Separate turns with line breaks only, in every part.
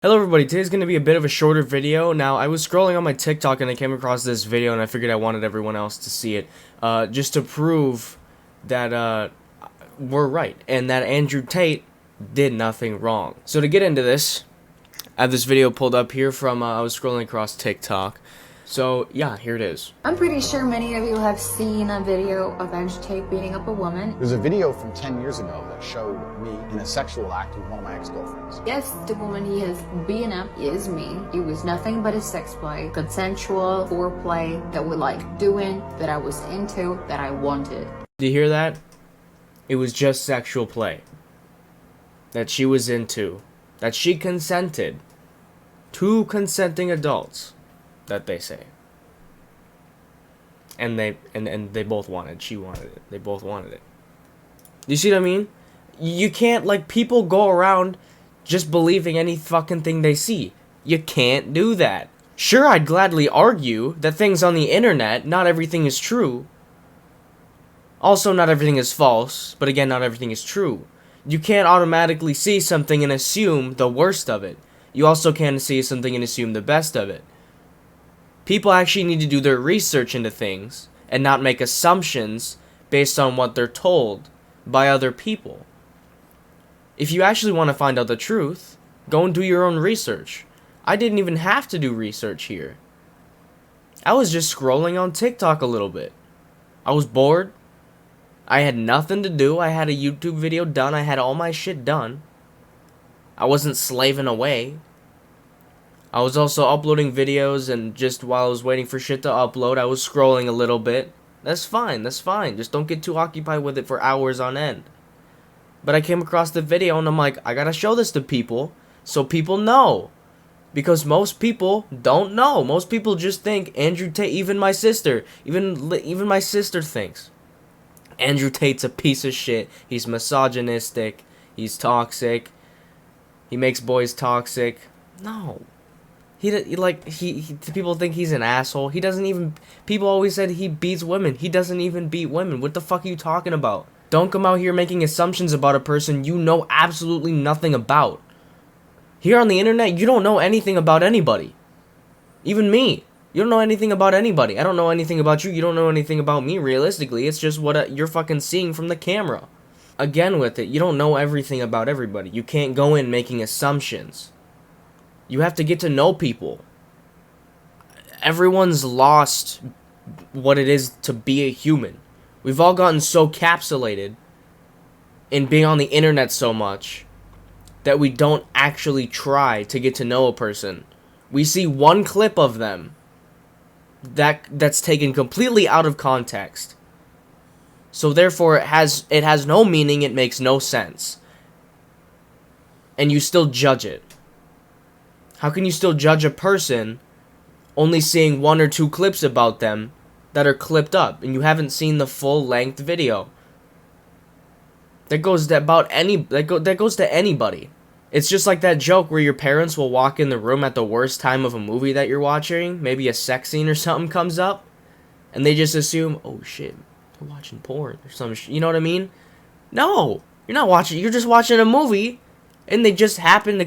Hello everybody, today's going to be a bit of a shorter video. Now, I was scrolling on my TikTok and I came across this video and I figured I wanted everyone else to see it. Just to prove that we're right and that Andrew Tate did nothing wrong. So to get into this, I have this video pulled up here from, I was scrolling across TikTok. So yeah, here it is.
I'm pretty sure many of you have seen a video of Andrew Tate beating up a woman.
There's a video from 10 years ago that showed me in a sexual act with one of my ex-girlfriends.
Yes, the woman he has beaten up is me. It was nothing but a sex play, consensual foreplay that we like doing, that I was into, that I wanted.
Do you hear that? It was just sexual play that she was into, that she consented. Two consenting adults, that they say. And they both wanted. She wanted it. They both wanted it. You see what I mean? You can't, like, people go around just believing any fucking thing they see. You can't do that. Sure, I'd gladly argue that things on the internet, not everything is true. Also, not everything is false, but again, not everything is true. You can't automatically see something and assume the worst of it. You also can't see something and assume the best of it. People actually need to do their research into things and not make assumptions based on what they're told by other people. If you actually want to find out the truth, go and do your own research. I didn't even have to do research here. I was just scrolling on TikTok a little bit. I was bored. I had nothing to do. I had a YouTube video done. I had all my shit done. I wasn't slaving away. I was also uploading videos, and just while I was waiting for shit to upload, I was scrolling a little bit. That's fine, that's fine. Just don't get too occupied with it for hours on end. But I came across the video, and I'm like, I gotta show this to people, so people know. Because most people don't know. Most people just think Andrew Tate, even my sister my sister thinks Andrew Tate's a piece of shit. He's misogynistic. He's toxic. He makes boys toxic. No. People think he's an asshole. He doesn't even, people always said he beats women. He doesn't even beat women. What the fuck are you talking about? Don't come out here making assumptions about a person you know absolutely nothing about. Here on the internet, you don't know anything about anybody. Even me. You don't know anything about anybody. I don't know anything about you. You don't know anything about me, realistically. It's just what you're fucking seeing from the camera. Again with it, you don't know everything about everybody. You can't go in making assumptions. You have to get to know people. Everyone's lost what it is to be a human. We've all gotten so capsulated in being on the internet so much that we don't actually try to get to know a person. We see one clip of them that's taken completely out of context. So therefore it has no meaning, it makes no sense. And you still judge it. How can you still judge a person only seeing one or two clips about them that are clipped up and you haven't seen the full length video? That goes to anybody. It's just like that joke where your parents will walk in the room at the worst time of a movie that you're watching, maybe a sex scene or something comes up, and they just assume, oh shit, they're watching porn or some shit. You know what I mean? No, you're not watching. You're just watching a movie, and they just happen to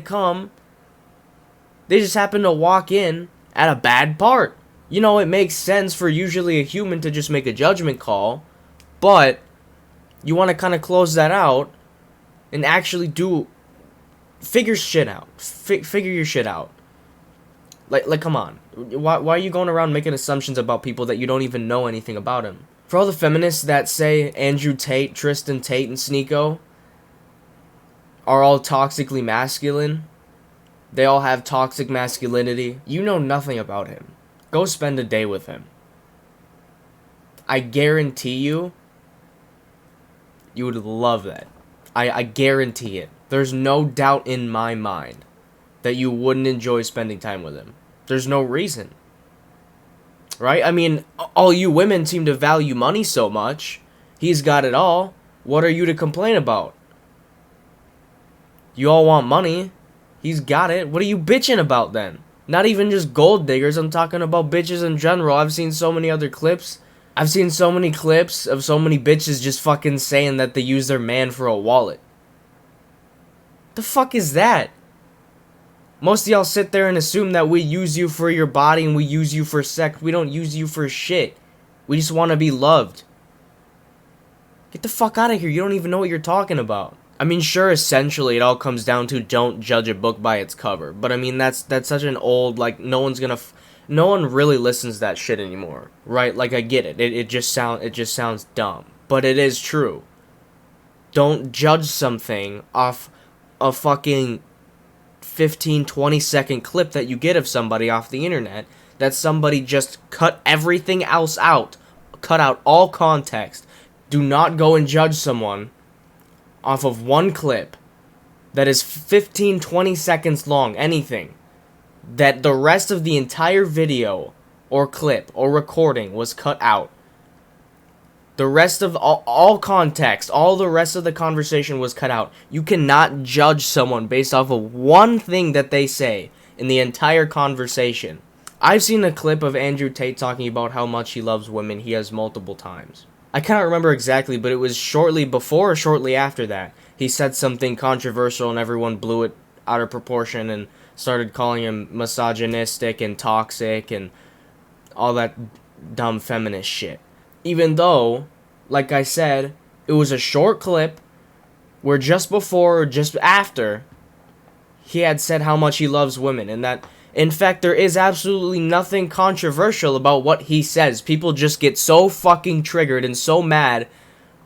walk in at a bad part. You know, it makes sense for usually a human to just make a judgment call, but you want to kind of close that out and actually figure shit out. Figure your shit out. Like, come on. Why are you going around making assumptions about people that you don't even know anything about them? For all the feminists that say Andrew Tate, Tristan Tate, and Sneeko are all toxically masculine, they all have toxic masculinity, you know nothing about him. Go spend a day with him. I guarantee you would love that. I guarantee it. There's no doubt in my mind that you wouldn't enjoy spending time with him. There's no reason. Right? I mean, all you women seem to value money so much. He's got it all. What are you to complain about? You all want money. He's got it. What are you bitching about then? Not even just gold diggers. I'm talking about bitches in general. I've seen so many other clips. I've seen so many clips of so many bitches just fucking saying that they use their man for a wallet. The fuck is that? Most of y'all sit there and assume that we use you for your body and we use you for sex. We don't use you for shit. We just want to be loved. Get the fuck out of here. You don't even know what you're talking about. I mean, sure, essentially, it all comes down to don't judge a book by its cover. But I mean, that's such an old, like, no one really listens to that shit anymore, right? Like, I get it. It just sounds dumb, but it is true. Don't judge something off a fucking 15-20 second clip that you get of somebody off the internet that somebody just cut everything else out, cut out all context. Do not go and judge someone off of one clip that is 15-20 seconds long, anything, that the rest of the entire video or clip or recording was cut out. The rest of all context, all the rest of the conversation was cut out. You cannot judge someone based off of one thing that they say in the entire conversation. I've seen a clip of Andrew Tate talking about how much he loves women. He has multiple times. I can't remember exactly, but it was shortly before or shortly after that. He said something controversial and everyone blew it out of proportion and started calling him misogynistic and toxic and all that dumb feminist shit. Even though, like I said, it was a short clip where just before or just after he had said how much he loves women, and that, in fact, there is absolutely nothing controversial about what he says. People just get so fucking triggered and so mad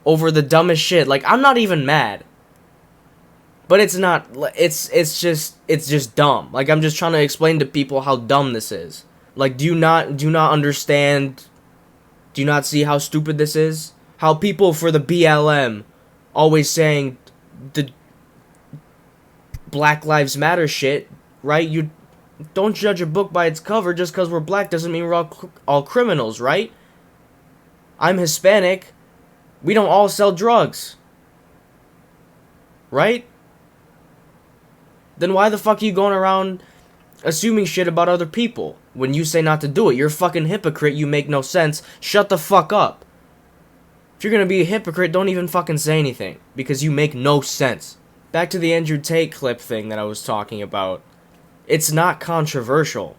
over the dumbest shit. Like, I'm not even mad. But it's not, it's just dumb. Like, I'm just trying to explain to people how dumb this is. Like, do you not understand? Do you not see how stupid this is? How people for the BLM always saying the Black Lives Matter shit, right? You don't judge a book by its cover. Just because we're black doesn't mean we're all criminals, right? I'm Hispanic. We don't all sell drugs. Right? Then why the fuck are you going around assuming shit about other people when you say not to do it? You're a fucking hypocrite. You make no sense. Shut the fuck up. If you're gonna be a hypocrite, don't even fucking say anything, because you make no sense. Back to the Andrew Tate clip thing that I was talking about. It's not controversial.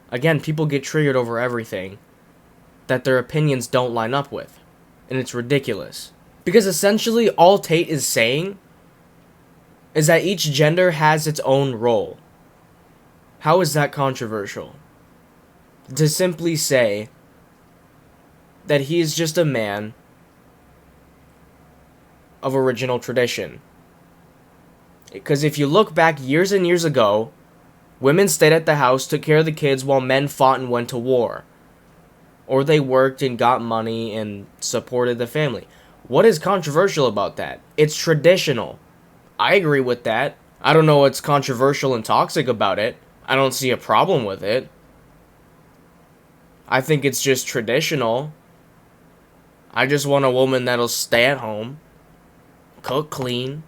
Again, people get triggered over everything that their opinions don't line up with. And it's ridiculous. Because essentially all Tate is saying is that each gender has its own role. How is that controversial? To simply say that he is just a man of original tradition. Because if you look back years and years ago, women stayed at the house, took care of the kids while men fought and went to war. Or they worked and got money and supported the family. What is controversial about that? It's traditional. I agree with that. I don't know what's controversial and toxic about it. I don't see a problem with it. I think it's just traditional. I just want a woman that'll stay at home, cook, clean,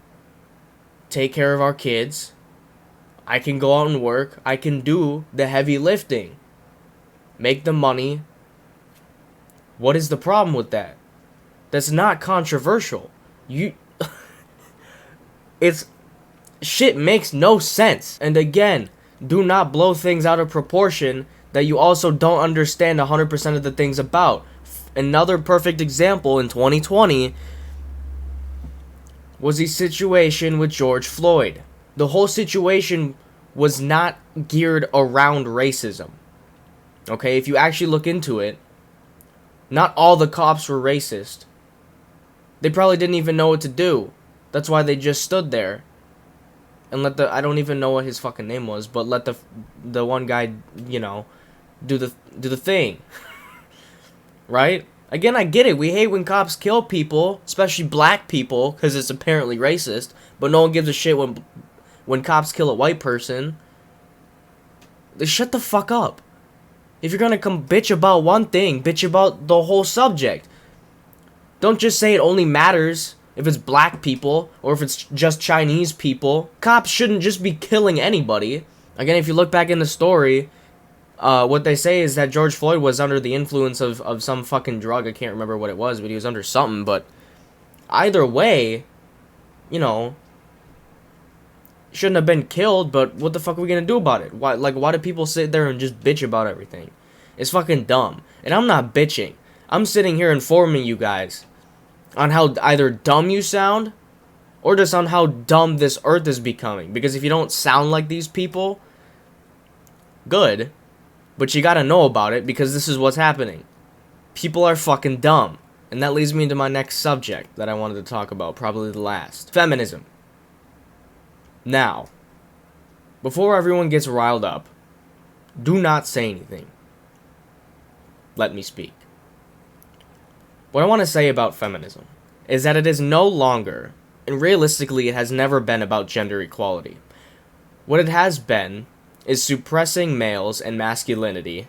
take care of our kids. I can go out and work. I can do the heavy lifting. Make the money. What is the problem with that? That's not controversial. It's shit makes no sense. And again, do not blow things out of proportion that you also don't understand 100% of the things about. Another perfect example in 2020 was the situation with George Floyd. The whole situation was not geared around racism. Okay, if you actually look into it, not all the cops were racist. They probably didn't even know what to do. That's why they just stood there and I don't even know what his fucking name was, but let the one guy, you know, do the thing. Right? Again, I get it. We hate when cops kill people, especially black people, because it's apparently racist, but no one gives a shit when cops kill a white person. They shut the fuck up. If you're gonna come bitch about one thing, bitch about the whole subject. Don't just say it only matters if it's black people or if it's just Chinese people. Cops shouldn't just be killing anybody. Again, if you look back in the story, what they say is that George Floyd was under the influence of some fucking drug. I can't remember what it was, but he was under something. But either way, you know, shouldn't have been killed, but what the fuck are we gonna do about it? Why do people sit there and just bitch about everything? It's fucking dumb. And I'm not bitching. I'm sitting here informing you guys on how either dumb you sound or just on how dumb this earth is becoming. Because if you don't sound like these people, good. But you gotta know about it because this is what's happening. People are fucking dumb. And that leads me into my next subject that I wanted to talk about, probably the last. Feminism. Now, before everyone gets riled up, do not say anything. Let me speak. What I want to say about feminism is that it is no longer, and realistically it has never been about gender equality. What it has been is suppressing males and masculinity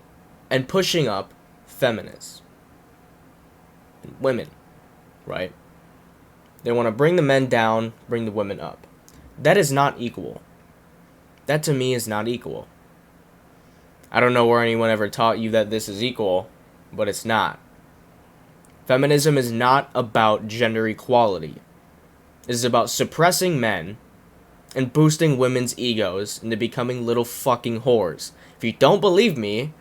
and pushing up feminists. Women, right? They want to bring the men down, bring the women up. That is not equal. That to me is not equal. I don't know where anyone ever taught you that this is equal, but it's not. Feminism is not about gender equality. It is about suppressing men and boosting women's egos into becoming little fucking whores. If you don't believe me,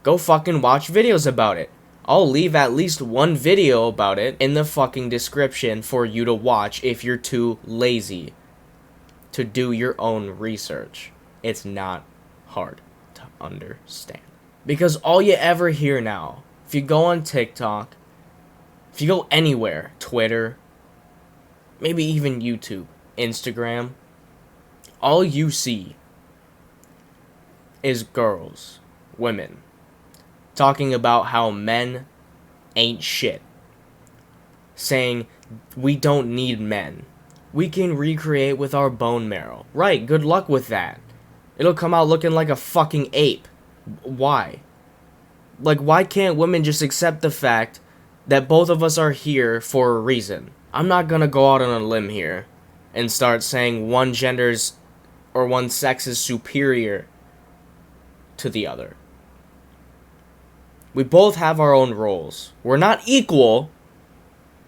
go fucking watch videos about it. I'll leave at least one video about it in the fucking description for you to watch if you're too lazy to do your own research. It's not hard to understand. Because all you ever hear now, if you go on TikTok, if you go anywhere, Twitter, maybe even YouTube, Instagram, all you see is girls, women, talking about how men ain't shit. Saying, we don't need men. We can recreate with our bone marrow. Right, good luck with that. It'll come out looking like a fucking ape. Why? Like, why can't women just accept the fact that both of us are here for a reason? I'm not gonna go out on a limb here and start saying one gender's or one sex is superior to the other. We both have our own roles. We're not equal,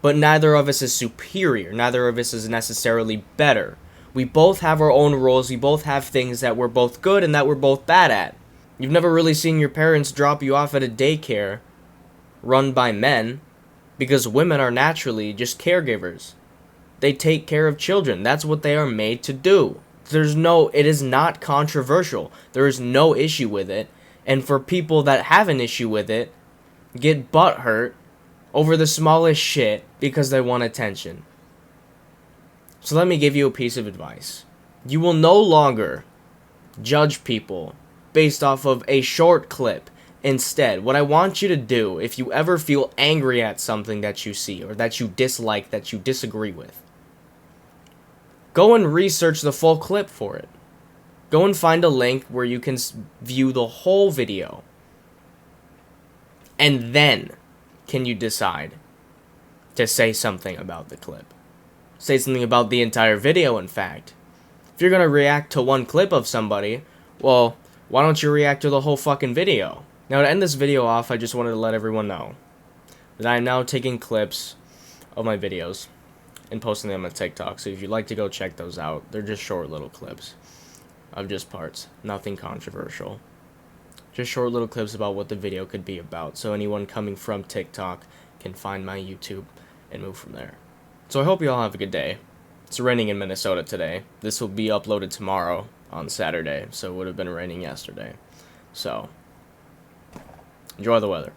but neither of us is superior. Neither of us is necessarily better. We both have our own roles. We both have things that we're both good and that we're both bad at. You've never really seen your parents drop you off at a daycare run by men because women are naturally just caregivers. They take care of children. That's what they are made to do. It is not controversial. There is no issue with it. And for people that have an issue with it, get butthurt over the smallest shit because they want attention. So let me give you a piece of advice. You will no longer judge people based off of a short clip. Instead, what I want you to do, if you ever feel angry at something that you see or that you dislike, that you disagree with, go and research the full clip for it. Go and find a link where you can view the whole video. And then can you decide to say something about the clip. Say something about the entire video, in fact. If you're going to react to one clip of somebody, well, why don't you react to the whole fucking video? Now, to end this video off, I just wanted to let everyone know that I am now taking clips of my videos and posting them on TikTok. So if you'd like to go check those out, they're just short little clips of just parts. Nothing controversial. Just short little clips about what the video could be about. So anyone coming from TikTok can find my YouTube and move from there. So I hope you all have a good day. It's raining in Minnesota today. This will be uploaded tomorrow on Saturday. So it would have been raining yesterday. So enjoy the weather.